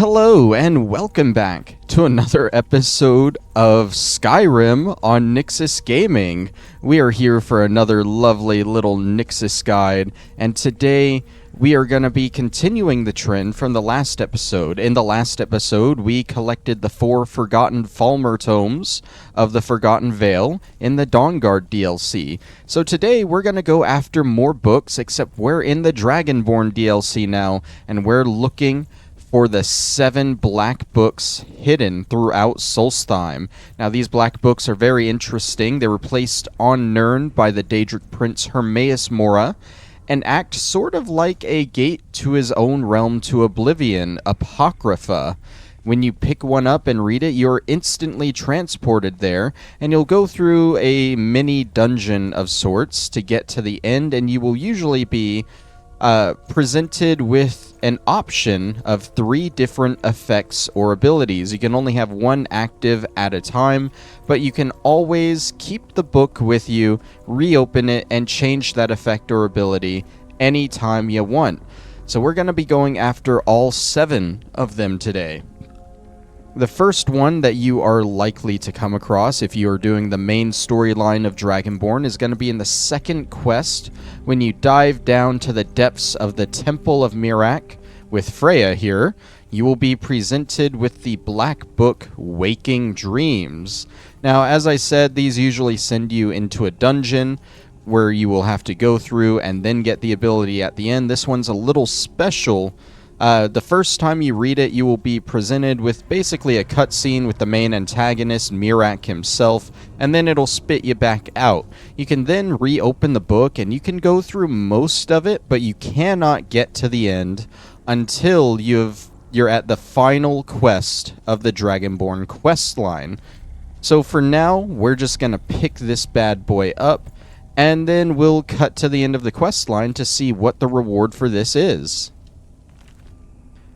Hello and welcome back to another episode of Skyrim on Nyxus Gaming. We are here for another lovely little Nyxus guide, and today we are going to be continuing the trend from the last episode. In the last episode, we collected the 4 Forgotten Falmer tomes of the Forgotten Vale in the Dawnguard DLC. So today we're going to go after more books, except we're in the Dragonborn DLC now, and we're looking for the 7 black books hidden throughout Solstheim. Now, these black books are very interesting. They were placed on Nirn by the Daedric Prince Hermaeus Mora, and act sort of like a gate to his own realm to oblivion, Apocrypha. When you pick one up and read it, you're instantly transported there, and you'll go through a mini dungeon of sorts to get to the end, and you will usually be presented with an option of 3 different effects or abilities. You can only have one active at a time, but you can always keep the book with you, reopen it, and change that effect or ability anytime you want. So we're going to be going after all 7 of them today. The first one that you are likely to come across if you are doing the main storyline of Dragonborn is going to be in the second quest when you dive down to the depths of the Temple of Miraak with Freya here. You will be presented with the Black Book Waking Dreams. Now, as I said, these usually send you into a dungeon where you will have to go through and then get the ability at the end. This one's a little special. The first time you read it, you will be presented with basically a cutscene with the main antagonist, Miraak himself, and then it'll spit you back out. You can then reopen the book, and you can go through most of it, but you cannot get to the end until you're at the final quest of the Dragonborn quest line. So for now, we're just going to pick this bad boy up, and then we'll cut to the end of the quest line to see what the reward for this is.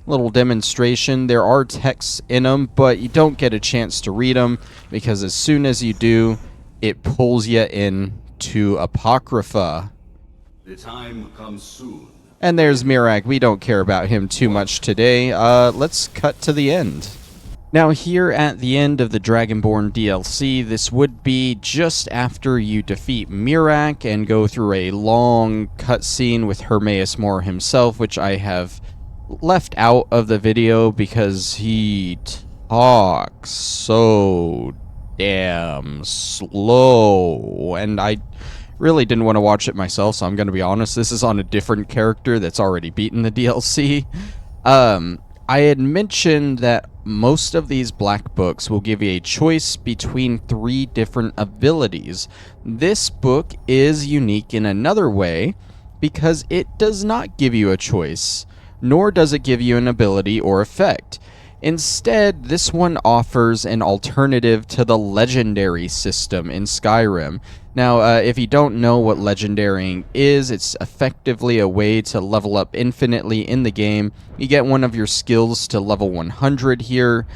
Little demonstration. There are texts in them, but you don't get a chance to read them because as soon as you do, it pulls you in to Apocrypha. The time comes soon. And there's Miraak. We don't care about him too much today. Let's cut to the end. Now, here at the end of the Dragonborn DLC, this would be just after you defeat Miraak and go through a long cutscene with Hermaeus Mora himself, which I have left out of the video because he talks so damn slow, and I really didn't want to watch it myself, so I'm going to be honest, this is on a different character that's already beaten the DLC. I had mentioned that most of these black books will give you a choice between 3 different abilities. This book is unique in another way because it does not give you a choice, nor does it give you an ability or effect. Instead, this one offers an alternative to the legendary system in Skyrim. Now, if you don't know what legendarying is, it's effectively a way to level up infinitely in the game. You get one of your skills to level 100 here,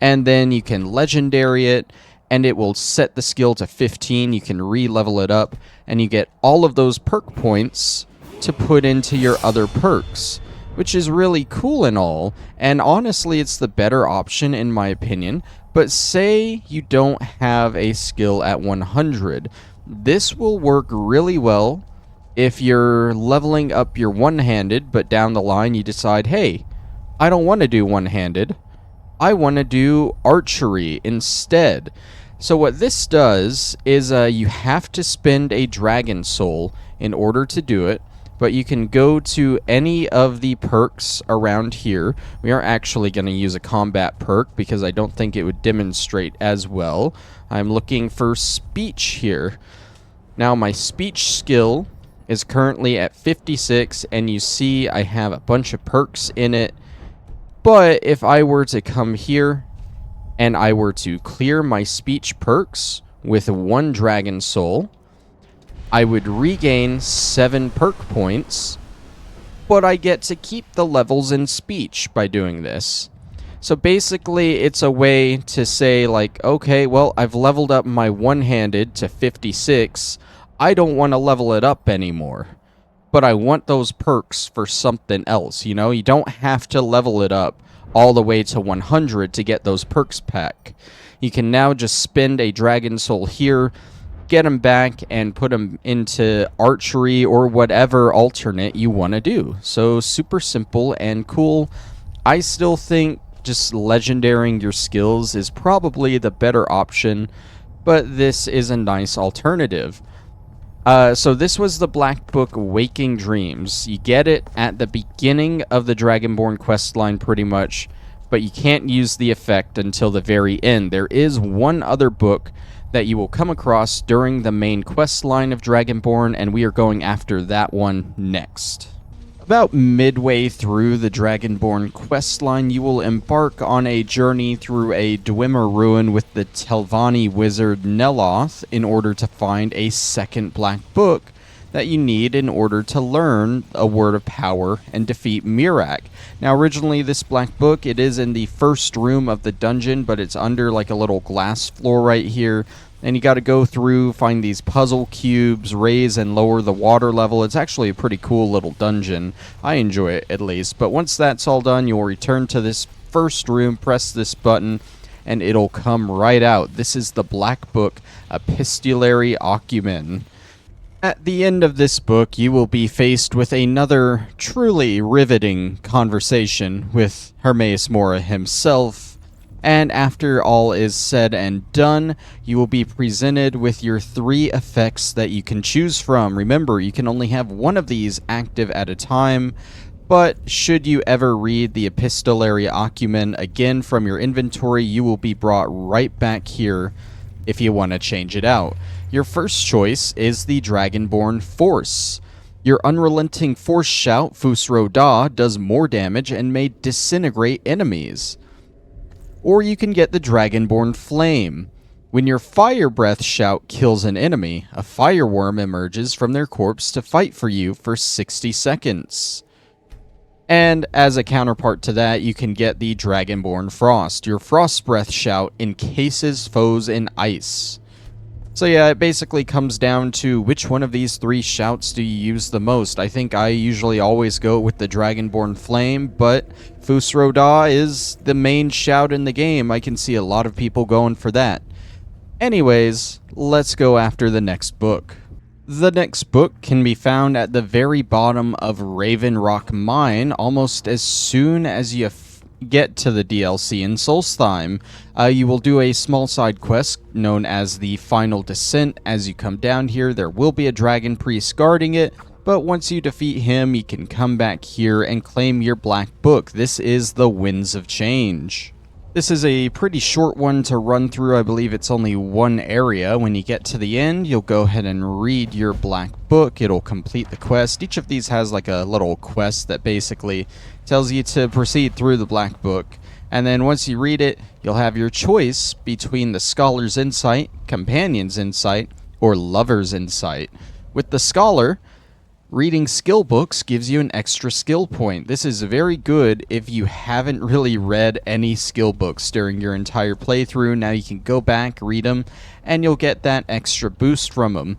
and then you can legendary it, and it will set the skill to 15. You can re-level it up, and you get all of those perk points to put into your other perks, which is really cool and all, and honestly it's the better option in my opinion. But say you don't have a skill at 100, this will work really well if you're leveling up your one-handed, but down the line you decide, hey, I don't want to do one-handed, I want to do archery instead. So what this does is you have to spend a dragon soul in order to do it, but you can go to any of the perks around here. We are actually going to use a combat perk because I don't think it would demonstrate as well. I'm looking for speech here. Now my speech skill is currently at 56, and you see I have a bunch of perks in it. But if I were to come here and I were to clear my speech perks with 1 dragon soul, I would regain 7 perk points, but I get to keep the levels in speech by doing this. So basically, it's a way to say, like, okay, well, I've leveled up my one-handed to 56. I don't want to level it up anymore, but I want those perks for something else, you know? You don't have to level it up all the way to 100 to get those perks back. You can now just spend a dragon soul here, get them back, and put them into archery or whatever alternate you want to do. So super simple and cool. I still think just legendarying your skills is probably the better option, but this is a nice alternative. So this was the Black Book Waking Dreams. You get it at the beginning of the Dragonborn questline pretty much, but you can't use the effect until the very end. There is one other book that you will come across during the main questline of Dragonborn, and we are going after that one next. About midway through the Dragonborn questline, you will embark on a journey through a Dwemer ruin with the Telvanni wizard Neloth in order to find a second Black Book that you need in order to learn a Word of Power and defeat Mirak. Now, originally, this Black Book, it is in the first room of the dungeon, but it's under like a little glass floor right here. And you got to go through, find these puzzle cubes, raise and lower the water level. It's actually a pretty cool little dungeon. I enjoy it, at least. But once that's all done, you'll return to this first room, press this button, and it'll come right out. This is the Black Book Epistolary Acumen. At the end of this book, you will be faced with another truly riveting conversation with Hermaeus Mora himself. And after all is said and done, you will be presented with your 3 effects that you can choose from. Remember, you can only have one of these active at a time, but should you ever read the Epistolary Acumen again from your inventory, you will be brought right back here if you want to change it out. Your first choice is the Dragonborn Force. Your unrelenting force shout, Fusro Da, does more damage and may disintegrate enemies. Or you can get the Dragonborn Flame. When your fire breath shout kills an enemy, a fireworm emerges from their corpse to fight for you for 60 seconds. And as a counterpart to that, you can get the Dragonborn Frost. Your frost breath shout encases foes in ice. So yeah, it basically comes down to which one of these 3 shouts do you use the most. I think I usually always go with the Dragonborn Flame, but Fusro Da is the main shout in the game. I can see a lot of people going for that. Anyways, let's go after the next book. The next book can be found at the very bottom of Raven Rock Mine almost as soon as you get to the DLC in Solstheim. You will do a small side quest known as the Final Descent. As you come down here, there will be a dragon priest guarding it, but once you defeat him, you can come back here and claim your Black Book. This is the Winds of Change. This is a pretty short one to run through. I believe it's only one area. When you get to the end, you'll go ahead and read your Black Book. It'll complete the quest. Each of these has like a little quest that basically tells you to proceed through the Black Book. And then once you read it, you'll have your choice between the Scholar's Insight, Companion's Insight, or Lover's Insight. With the Scholar, reading skill books gives you an extra skill point. This is very good if you haven't really read any skill books during your entire playthrough. Now you can go back, read them, and you'll get that extra boost from them.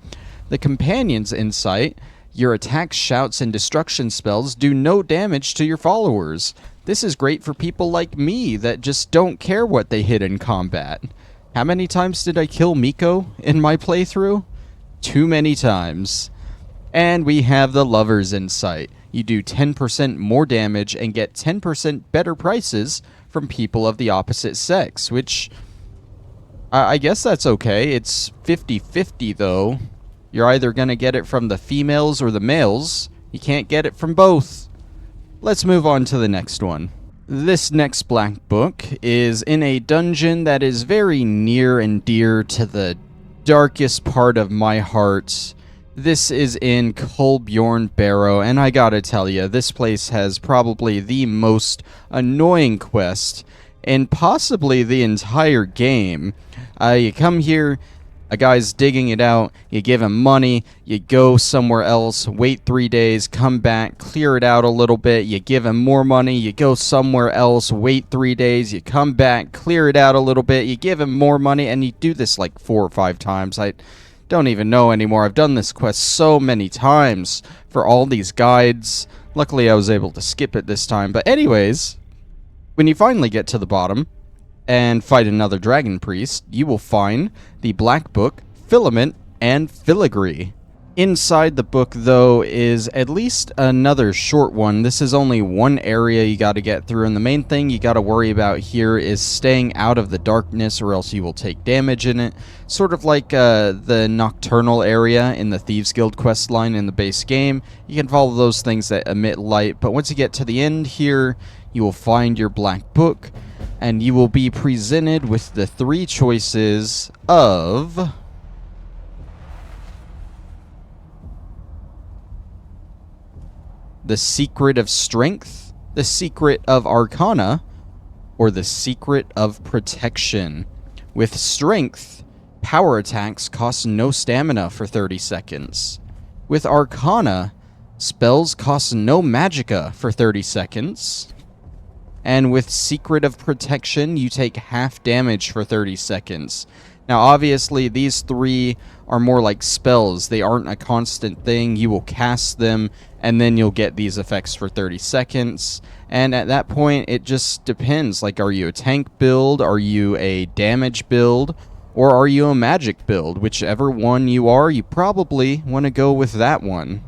The Companion's Insight, your attacks, shouts, and destruction spells do no damage to your followers. This is great for people like me that just don't care what they hit in combat. How many times did I kill Miko in my playthrough? Too many times. And we have the Lover's Insight. You do 10% more damage and get 10% better prices from people of the opposite sex, which I guess that's okay. It's 50-50 though. You're either going to get it from the females or the males. You can't get it from both. Let's move on to the next one. This next Black Book is in a dungeon that is very near and dear to the darkest part of my heart. This is in Kolbjorn Barrow, and I gotta tell you, this place has probably the most annoying quest in possibly the entire game. You come here, a guy's digging it out, you give him money, you go somewhere else, wait 3 days, come back, clear it out a little bit, you give him more money, you go somewhere else, wait 3 days, you come back, clear it out a little bit, you give him more money, and you do this like 4 or 5 times. I don't even know anymore. I've done this quest so many times for all these guides. Luckily, I was able to skip it this time. But anyways, When you finally get to the bottom and fight another dragon priest, you will find the black book, Filament and Filigree. Inside the book, though, is at least another short one. This is only one area you got to get through, and the main thing you got to worry about here is staying out of the darkness, or else you will take damage in it. Sort of like the Nocturnal area in the Thieves Guild questline in the base game. You can follow those things that emit light, but once you get to the end here, you will find your black book, and you will be presented with the three choices of the Secret of Strength, the Secret of Arcana, or the Secret of Protection. With Strength, power attacks cost no stamina for 30 seconds. With Arcana, spells cost no magicka for 30 seconds. And with Secret of Protection, you take half damage for 30 seconds. Now, obviously, these three are more like spells. They aren't a constant thing. You will cast them, and then you'll get these effects for 30 seconds. And at that point, it just depends. Like, are you a tank build? Are you a damage build? Or are you a magic build? Whichever one you are, you probably want to go with that one.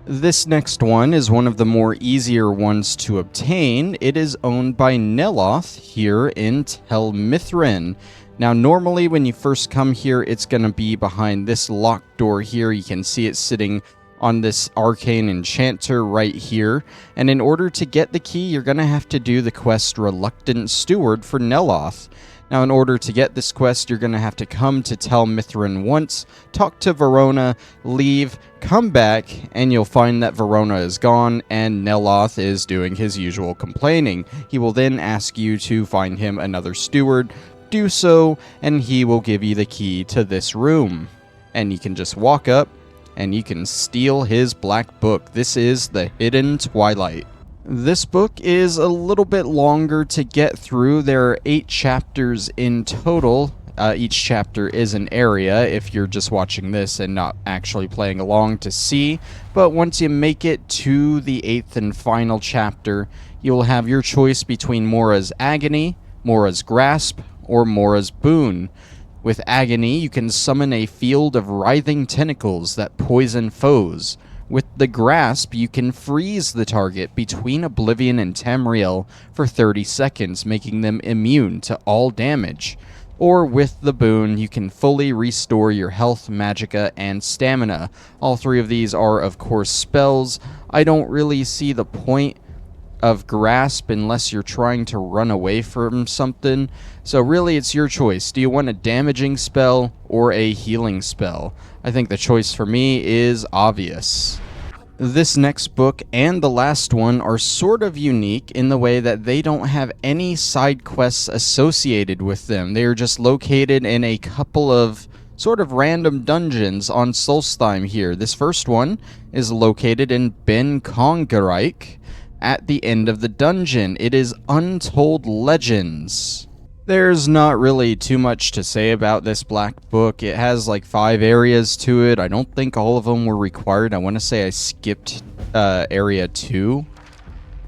This next one is one of the more easier ones to obtain. It is owned by Neloth here in Tel Mithryn. Now, normally when you first come here, it's going to be behind this locked door here. You can see it sitting on this arcane enchanter right here. And in order to get the key, you're going to have to do the quest Reluctant Steward for Neloth. Now, in order to get this quest, you're going to have to come to Tel Mithryn once, talk to Verona, leave, come back, and you'll find that Verona is gone and Neloth is doing his usual complaining. He will then ask you to find him another steward. Do so, and he will give you the key to this room. And you can just walk up, and you can steal his black book. This is the Hidden Twilight. This book is a little bit longer to get through. There are 8 chapters in total. Each chapter is an area if you're just watching this and not actually playing along to see. But once you make it to the 8th and final chapter, you'll have your choice between Mora's Agony, Mora's Grasp, or Mora's Boon. With Agony, you can summon a field of writhing tentacles that poison foes. With the Grasp, you can freeze the target between Oblivion and Tamriel for 30 seconds, making them immune to all damage. Or with the Boon, you can fully restore your health, magicka, and stamina. All 3 of these are, of course, spells. I don't really see the point of Grasp unless you're trying to run away from something. So really, it's your choice. Do you want a damaging spell or a healing spell? I think the choice for me is obvious. This next book and the last one are sort of unique in the way that they don't have any side quests associated with them. They are just located in a couple of sort of random dungeons on Solstheim here. This first one is located in Ben Kongereich. At the end of the dungeon, it is Untold Legends. There's not really too much to say about this black book. It has like 5 areas to it. I don't think all of them were required. I want to say I skipped area 2.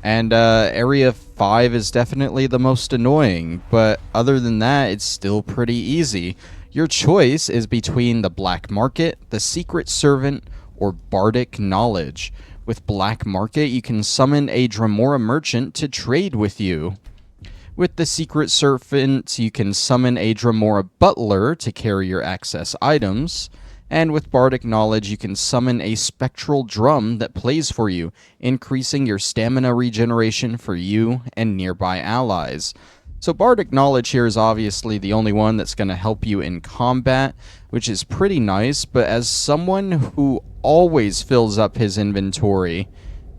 And area 5 is definitely the most annoying. But other than that, it's still pretty easy. Your choice is between the Black Market, the Secret Servant, or Bardic Knowledge. With Black Market, you can summon a Dremora merchant to trade with you. With the Secret Servant, you can summon a Dremora butler to carry your access items. And with Bardic Knowledge, you can summon a spectral drum that plays for you, increasing your stamina regeneration for you and nearby allies. So Bardic Knowledge here is obviously the only one that's going to help you in combat, which is pretty nice, but as someone who always fills up his inventory,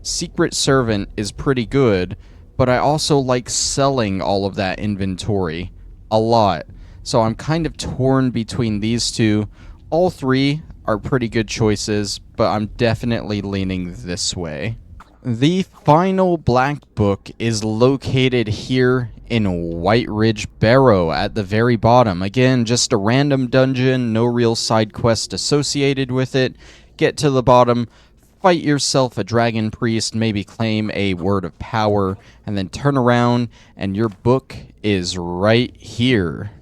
Secret Servant is pretty good, but I also like selling all of that inventory a lot. So I'm kind of torn between these two. All 3 are pretty good choices, but I'm definitely leaning this way. The final black book is located here in White Ridge Barrow at the very bottom. Again, just a random dungeon, no real side quest associated with it. Get to the bottom, fight yourself a dragon priest, maybe claim a word of power, and then turn around and your book is right here.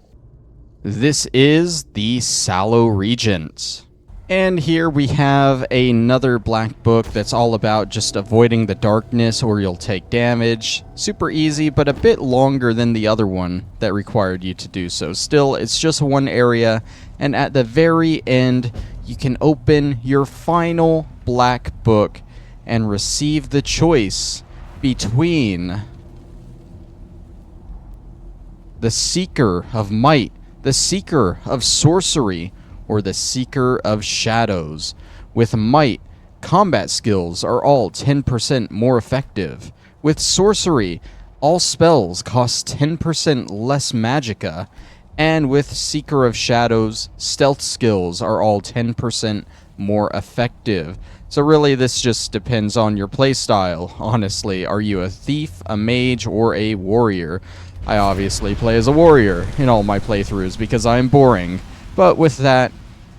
This is the Sallow Regent. And here we have another black book that's all about just avoiding the darkness or you'll take damage. Super easy, but a bit longer than the other one that required you to do so. Still, it's just one area, and at the very end, you can open your final black book and receive the choice between the Seeker of Might, the Seeker of Sorcery, or the Seeker of Shadows. With Might, combat skills are all 10% more effective. With Sorcery, all spells cost 10% less magicka. And with Seeker of Shadows, stealth skills are all 10% more effective. So really, this just depends on your playstyle, honestly. Are you a thief, a mage, or a warrior? I obviously play as a warrior in all my playthroughs because I'm boring. But with that,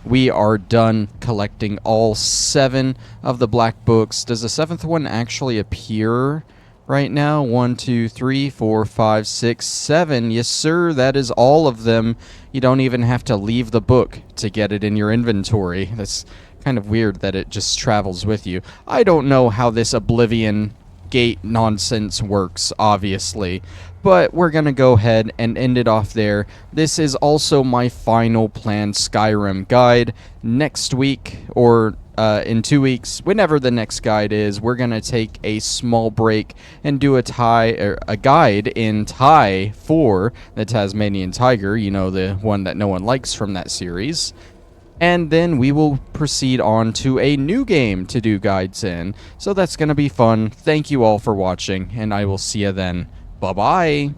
we are done collecting all 7 of the black books. Does the 7th one actually appear right now? 1, 2, 3, 4, 5, 6, 7. Yes, sir, that is all of them. You don't even have to leave the book to get it in your inventory. That's kind of weird that it just travels with you. I don't know how this Oblivion Gate nonsense works, obviously, but we're gonna go ahead and end it off there. This is also my final planned Skyrim guide. Next week, or in 2 weeks, whenever the next guide is, we're gonna take a small break and do a guide in Thai for the Tasmanian Tiger, you know, the one that no one likes from that series. And then we will proceed on to a new game to do guides in. So that's going to be fun. Thank you all for watching, and I will see you then. Bye-bye.